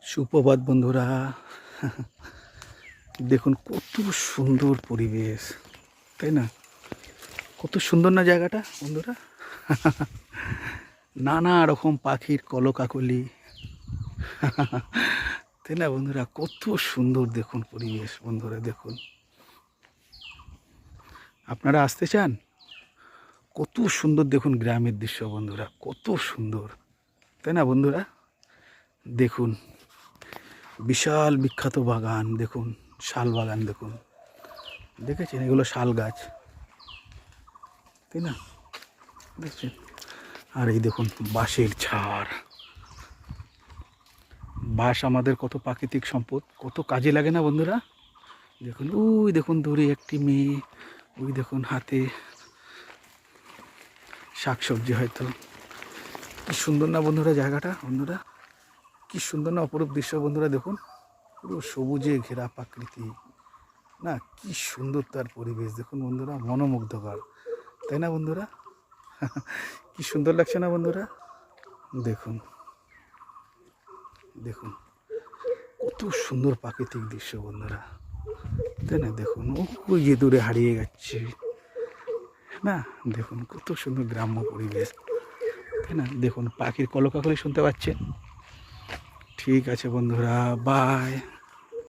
সুপ্রভাত বন্ধুরা। দেখুন কত সুন্দর পরিবেশ, তাই না? কত সুন্দর না জায়গাটা বন্ধুরা। নানা রকম পাখির কলকাকলি, তাই না বন্ধুরা? কত সুন্দর দেখুন পরিবেশ বন্ধুরা। দেখুন, আপনারা আসতে চান? কত সুন্দর দেখুন গ্রামের দৃশ্য বন্ধুরা, কত সুন্দর, তাই না বন্ধুরা? দেখুন বিশাল বিখ্যাত বাগান, দেখুন শাল বাগান, দেখুন, দেখেছেন? এগুলো শাল গাছ, তাই না? দেখছেন? আর এই দেখুন বাঁশের ঝাড়। বাঁশ আমাদের কত প্রাকৃতিক সম্পদ, কত কাজে লাগে না বন্ধুরা? দেখুন, ওই দেখুন দূরে একটি মেয়ে, ওই দেখুন হাতে শাকসবজি হয়তো। কি সুন্দর না বন্ধুরা জায়গাটা বন্ধুরা? কি সুন্দর না অপরূপ দৃশ্য বন্ধুরা। দেখুন পুরো সবুজে ঘেরা প্রাকৃতি, না কি সুন্দর তার পরিবেশ। দেখুন বন্ধুরা, মনোমুগ্ধকর, তাই না বন্ধুরা? কি সুন্দর লাগছে না বন্ধুরা? দেখুন দেখুন কত সুন্দর প্রাকৃতিক দৃশ্য বন্ধুরা, তাই না? দেখুন ওই যে দূরে হারিয়ে যাচ্ছে, না দেখুন কত সুন্দর গ্রাম্য পরিবেশ, তাই না? দেখুন পাখির কলকাকলি শুনতে পাচ্ছেন। ঠিক আছে বন্ধুরা, বাই।